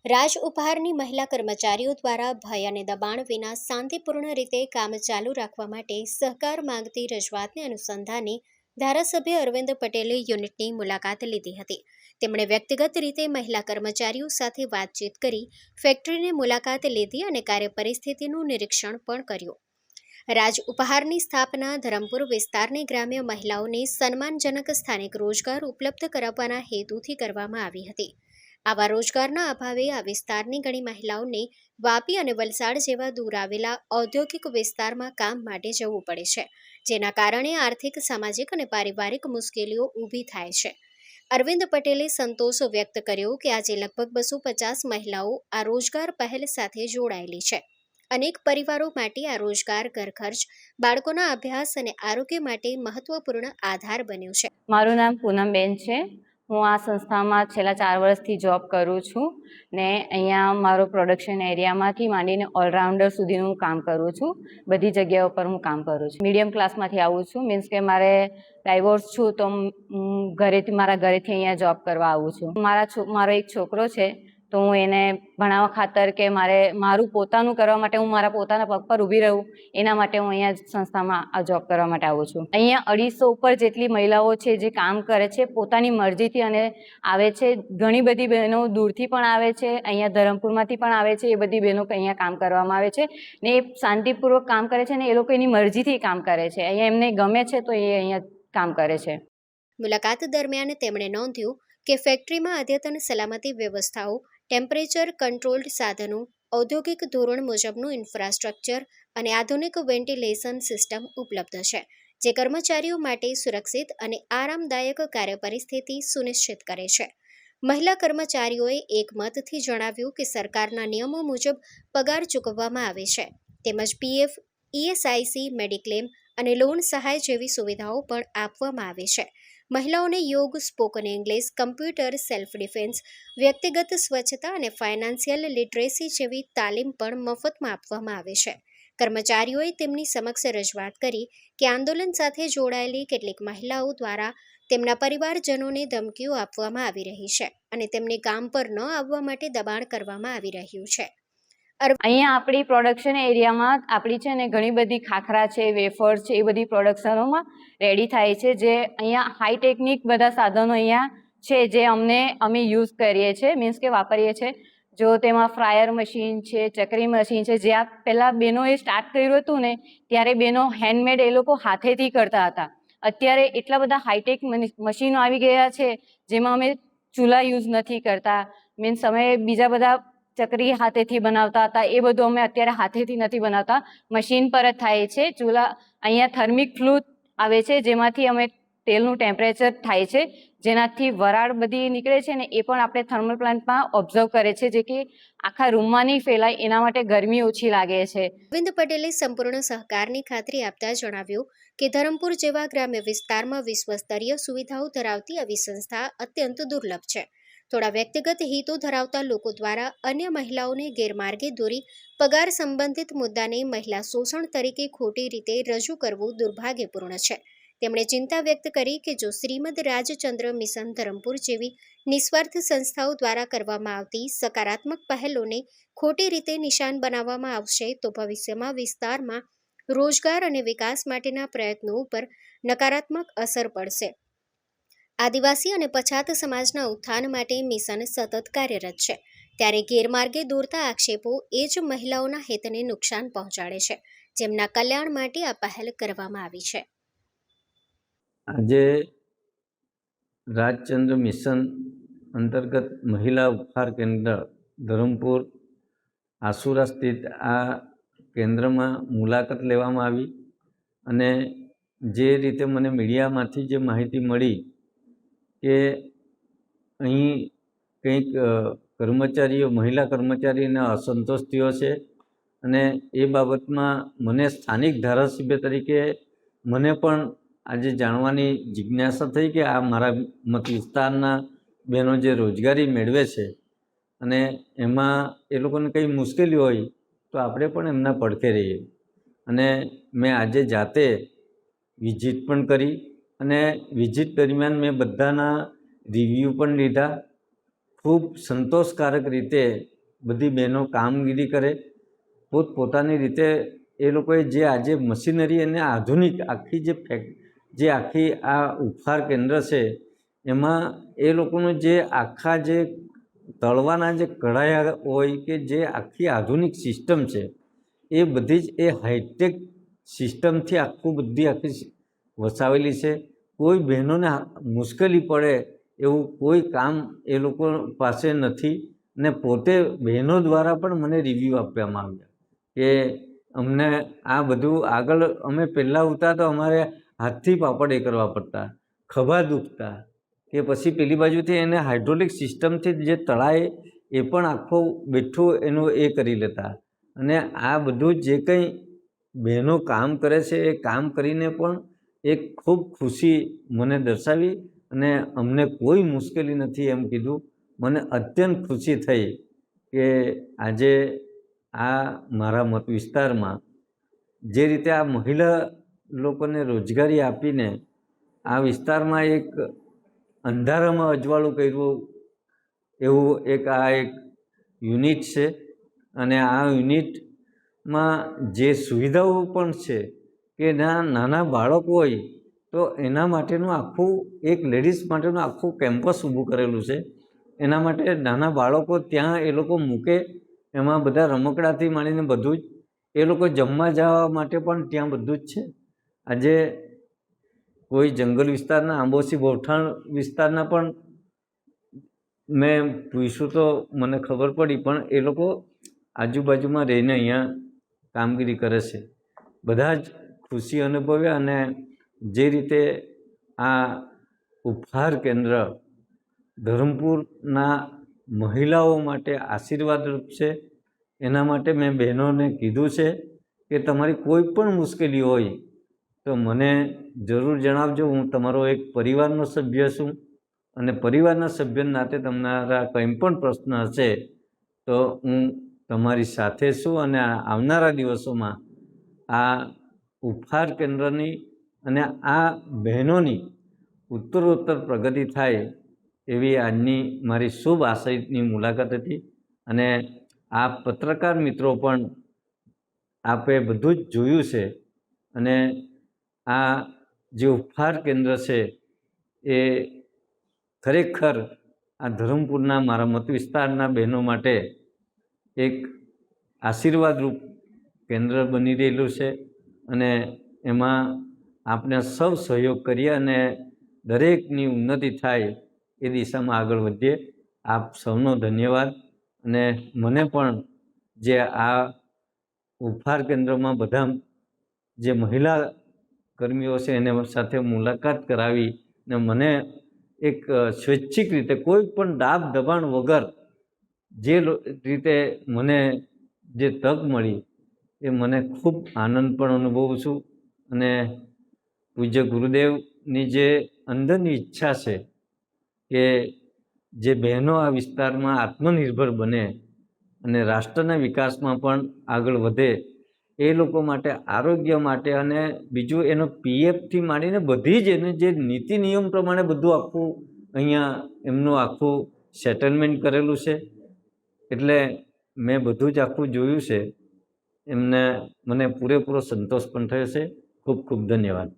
રાજ ઉપહારની મહિલા કર્મચારીઓ દ્વારા ભય અને દબાણ વિના શાંતિપૂર્ણ રીતે કામ ચાલુ રાખવા માટે સહકાર માંગતી રજૂઆતને અનુસંધાને ધારાસભ્ય અરવિંદ પટેલે યુનિટની મુલાકાત લીધી હતી. તેમણે વ્યક્તિગત રીતે મહિલા કર્મચારીઓ સાથે વાતચીત કરી ફેક્ટરીની મુલાકાત લીધી અને કાર્ય પરિસ્થિતિનું નિરીક્ષણ પણ કર્યું. રાજ ઉપહારની સ્થાપના ધરમપુર વિસ્તારની ગ્રામ્ય મહિલાઓને સન્માનજનક સ્થાનિક રોજગાર ઉપલબ્ધ કરાવવાના હેતુથી કરવામાં આવી હતી. આવા રોજગારના અભાવે આ વિસ્તારની ઘણી મહિલાઓને વાપી અને વલસાડ જેવા દૂર આવેલા ઔદ્યોગિક વિસ્તારમાં કામ માટે જવું પડે છે, જેના કારણે આર્થિક, સામાજિક અને પારિવારિક મુશ્કેલીઓ ઊભી થાય છે. અરવિંદ પટેલે સંતોષ વ્યક્ત કર્યો કે આજે લગભગ 250 મહિલાઓ આ રોજગાર પહેલ સાથે જોડાયેલી છે. અનેક પરિવારો માટે આ રોજગાર ઘર ખર્ચ, બાળકોના અભ્યાસ અને આરોગ્ય માટે મહત્વપૂર્ણ આધાર બન્યો છે. મારું નામ પૂનમબેન છે. હું આ સંસ્થામાં છેલ્લા 4 વર્ષથી જોબ કરું છું ને અહીંયા મારો પ્રોડક્શન એરિયામાંથી માંડીને ઓલરાઉન્ડર સુધીનું હું કામ કરું છું. બધી જગ્યાઓ પર હું કામ કરું છું. મીડિયમ ક્લાસમાંથી આવું છું, મીન્સ કે મારે ડાયવોર્સ છું તો મારા ઘરેથી અહીંયા જોબ કરવા આવું છું. મારો એક છોકરો છે તો હું એને ભણાવવા ખાતર કે મારું પોતાનું કરવા માટે હું મારા પોતાના પગ પર ઊભી રહું એના માટે હું અહીંયા સંસ્થામાં આ જોબ કરવા માટે આવું છું. અહીંયા 250 ઉપર જેટલી મહિલાઓ છે જે કામ કરે છે પોતાની મરજીથી અને આવે છે. ઘણી બધી બહેનો દૂરથી પણ આવે છે, અહીંયા ધરમપુરમાંથી પણ આવે છે. એ બધી બહેનો અહીંયા કામ કરવામાં આવે છે ને એ શાંતિપૂર્વક કામ કરે છે ને એ લોકો એની મરજીથી કામ કરે છે. અહીંયા એમને ગમે છે તો એ અહીંયા કામ કરે છે. મુલાકાત દરમિયાન તેમણે નોંધ્યું કે ફેક્ટરીમાં અદ્યતન સલામતી વ્યવસ્થાઓ, ટેમ્પરેચર કંટ્રોલ્ડ સાધનો, ઔદ્યોગિક ધોરણ મુજબનું ઇન્ફ્રાસ્ટ્રક્ચર અને આધુનિક વેન્ટિલેશન સિસ્ટમ ઉપલબ્ધ છે, જે કર્મચારીઓ માટે સુરક્ષિત અને આરામદાયક કાર્ય પરિસ્થિતિ સુનિશ્ચિત કરે છે. મહિલા કર્મચારીઓએ એકમતથી જણાવ્યું કે સરકારના નિયમો મુજબ પગાર ચૂકવવામાં આવે છે, તેમજ પીએફ, ઇએસઆઈસી, મેડિક્લેમ અને લોન સહાય જેવી સુવિધાઓ પણ આપવામાં આવે છે. મહિલાઓને યોગ, spoken English, computer, self defence, વ્યક્તિગત સ્વચ્છતા અને ફાઇનાન્શિયલ લિટરેસી જેવી તાલીમ પણ મફતમાં આપવામાં આવે છે. કર્મચારીઓએ તેમની સમક્ષ રજૂઆત કરી કે આંદોલન સાથે જોડાયેલી કેટલીક મહિલાઓ દ્વારા તેમના પરિવારજનોને ધમકીઓ આપવામાં આવી રહી છે અને તેમને કામ પર ન આવવા માટે દબાણ કરવામાં આવી રહ્યું છે. અહીંયા આપણી પ્રોડક્શન એરિયામાં આપણી છે ને ઘણી બધી ખાખરા છે, વેફર્સ છે, એ બધી પ્રોડક્શનોમાં રેડી થાય છે. જે અહીંયા હાઈટેકનિક બધા સાધનો અહીંયા છે જે અમે યુઝ કરીએ છીએ, મીન્સ કે વાપરીએ છીએ. જો તેમાં ફ્રાયર મશીન છે, ચકરી મશીન છે. જે આ પહેલાં બહેનોએ સ્ટાર્ટ કર્યું હતું ને ત્યારે બહેનો હેન્ડમેડ એ લોકો હાથેથી કરતા હતા. અત્યારે એટલા બધા હાઈટેક મશીનો આવી ગયા છે જેમાં અમે ચૂલા યુઝ નથી કરતા, મીન્સ અમે બીજા બધા ચકરી હાથેથી બનાવતા હતા એ બધું અમે અત્યારે હાથેથી નથી બનાવતા, મશીન પર જ થાય છે. ચૂલા અહીંયા થર્મિક ફ્લૂ આવે છે જેમાંથી અમે તેલનું ટેમ્પરેચર થાય છે, જેનાથી વરાળ બધી નીકળે છે ને એ પણ આપણે થર્મલ પ્લાન્ટમાં ઓબ્ઝર્વ કરે છે, જે કે આખા રૂમમાં નહીં ફેલાય એના માટે ગરમી ઓછી લાગે છે. અરવિંદ પટેલે સંપૂર્ણ સહકારની ખાતરી આપતા જણાવ્યું કે ધરમપુર જેવા ગ્રામ્ય વિસ્તારમાં વિશ્વસ્તરીય સુવિધાઓ ધરાવતી આવી સંસ્થા અત્યંત દુર્લભ છે. થોડા વ્યક્તિગત હિતો ધરાવતા લોકો દ્વારા અન્ય મહિલાઓને ગેરમાર્ગે દોરી પગાર સંબંધિત મુદ્દાને મહિલા શોષણ તરીકે ખોટી રીતે રજૂ કરવું દુર્ભાગ્યપૂર્ણ છે. તેમણે ચિંતા વ્યક્ત કરી કે જો શ્રીમદ રાજચંદ્ર મિશન ધરમપુર જેવી નિસ્વાર્થ સંસ્થાઓ દ્વારા કરવામાં આવતી સકારાત્મક પહેલોને ખોટી રીતે નિશાન બનાવવામાં આવશે તો ભવિષ્યમાં વિસ્તારમાં રોજગાર અને વિકાસ માટેના પ્રયત્નો ઉપર નકારાત્મક અસર પડશે. આદિવાસી અને પછાત સમાજના ઉત્થાન માટે મિશન સતત કાર્યરત છે, ત્યારે ગેરમાર્ગે દોરતા આક્ષેપો એ જ મહિલાઓના હિતને નુકસાન પહોંચાડે છે, જેમના કલ્યાણ માટે આ પહેલ કરવામાં આવી છે. આજે રાજચંદ્ર મિશન અંતર્ગત મહિલા ઉપહાર કેન્દ્ર ધરમપુર આસુરા સ્થિત આ કેન્દ્રમાં મુલાકાત લેવામાં આવી અને જે રીતે મને મીડિયામાંથી જે માહિતી મળી કે અહીં કંઈક મહિલા કર્મચારીને અસંતોષ થયો છે અને એ બાબતમાં મને સ્થાનિક ધારાસભ્ય તરીકે મને પણ આજે જાણવાની જિજ્ઞાસા થઈ કે આ મારા મત વિસ્તારના બહેનો જે રોજગારી મેળવે છે અને એમાં એ લોકોને કંઈ મુશ્કેલી હોય તો આપણે પણ એમના પડખે રહીએ. અને મેં આજે જાતે વિઝિટ પણ કરી અને વિઝિટ દરમિયાન મેં બધાના રિવ્યૂ પણ લીધા. ખૂબ સંતોષકારક રીતે બધી બહેનો કામગીરી કરે, પોતપોતાની રીતે એ લોકોએ જે આજે મશીનરી અને આધુનિક આખી જે આખી આ ઉપહાર કેન્દ્ર છે એમાં એ લોકોનું જે આખા જે તળવાના જે કઢાયા હોય કે જે આખી આધુનિક સિસ્ટમ છે એ બધી જ એ હાઈટેક સિસ્ટમથી બધી આખી વસાવેલી છે. કોઈ બહેનોને મુશ્કેલી પડે એવું કોઈ કામ એ લોકો પાસે નથી. ને પોતે બહેનો દ્વારા પણ મને રિવ્યૂ આપવામાં આવ્યા કે અમને આ બધું આગળ અમે પહેલાં ઉતા તો અમારે હાથથી પાપડ એ કરવા પડતા, ખભા દુખતા, કે પછી પેલી બાજુથી એને હાઇડ્રોલિક સિસ્ટમથી જે તળાય એ પણ આખો બેઠું એનું એ કરી લેતા. અને આ બધું જે કંઈ બહેનો કામ કરે છે એ કામ કરીને પણ એક ખૂબ ખુશી મને દર્શાવી અને અમને કોઈ મુશ્કેલી નથી એમ કીધું. મને અત્યંત ખુશી થઈ કે આજે આ મારા મત વિસ્તારમાં જે રીતે આ મહિલા લોકોને રોજગારી આપીને આ વિસ્તારમાં એક અંધારામાં અજવાળું કર્યું એવું એક યુનિટ છે. અને આ યુનિટમાં જે સુવિધાઓ પણ છે કે નાના બાળકો હોય તો એના માટેનું આખું એક લેડીઝ માટેનું આખું કેમ્પસ ઊભું કરેલું છે. એના માટે નાના બાળકો ત્યાં એ લોકો મૂકે, એમાં બધા રમકડાથી માંડીને બધું જ, એ લોકો જમવા જવા માટે પણ ત્યાં બધું જ છે. આજે કોઈ જંગલ વિસ્તારના આંબોસી બોરઠાણ વિસ્તારના પણ મેં પૂછ્યું તો મને ખબર પડી, પણ એ લોકો આજુબાજુમાં રહીને અહીંયા કામગીરી કરે છે. બધા જ ખુશી અનુભવ્યા. અને જે રીતે આ ઉપહાર કેન્દ્ર ધરમપુરના મહિલાઓ માટે આશીર્વાદરૂપ છે. એના માટે મેં બહેનોને કીધું છે કે તમારી કોઈ પણ મુશ્કેલી હોય તો મને જરૂર જણાવજો. હું તમારો એક પરિવારનો સભ્ય છું અને પરિવારના સભ્યના નાતે તમારા કંઈ પણ પ્રશ્ન હશે તો હું તમારી સાથે છું. અને આવનારા દિવસોમાં આ ઉપહાર કેન્દ્રની અને આ બહેનોની ઉત્તરોત્તર પ્રગતિ થાય એવી આજની મારી શુભ આશયની મુલાકાત હતી. અને આ પત્રકાર મિત્રો પણ આપે બધું જ જોયું છે. અને આ જે ઉપહાર કેન્દ્ર છે એ ખરેખર આ ધરમપુરના મારા મત વિસ્તારના બહેનો માટે એક આશીર્વાદરૂપ કેન્દ્ર બની રહેલું છે. અને એમાં આપણે સૌ સહયોગ કરીએ અને દરેકની ઉન્નતિ થાય એ દિશામાં આગળ વધીએ. આપ સૌનો ધન્યવાદ. અને મને પણ જે આ ઉપહાર કેન્દ્રમાં બધા જે મહિલા કર્મીઓ છે એને સાથે મુલાકાત કરાવી ને મને એક સ્વૈચ્છિક રીતે કોઈ પણ દાબ દબાણ વગર જે રીતે મને જે તક મળી એ મને ખૂબ આનંદ પણ અનુભવું છું. અને પૂજ્ય ગુરુદેવની જે અંદરની ઈચ્છા છે કે જે બહેનો આ વિસ્તારમાં આત્મનિર્ભર બને અને રાષ્ટ્રના વિકાસમાં પણ આગળ વધે, એ લોકો માટે આરોગ્ય માટે અને બીજું એનો પીએફથી માંડીને બધી જ એને જે નીતિ નિયમ પ્રમાણે બધું આખું અહીંયા એમનું આખું સેટલમેન્ટ કરેલું છે. એટલે મેં બધું જ આખું જોયું છે. મને પૂરેપૂરો સંતોષ પણ થયો છે. ખૂબ ખૂબ ધન્યવાદ.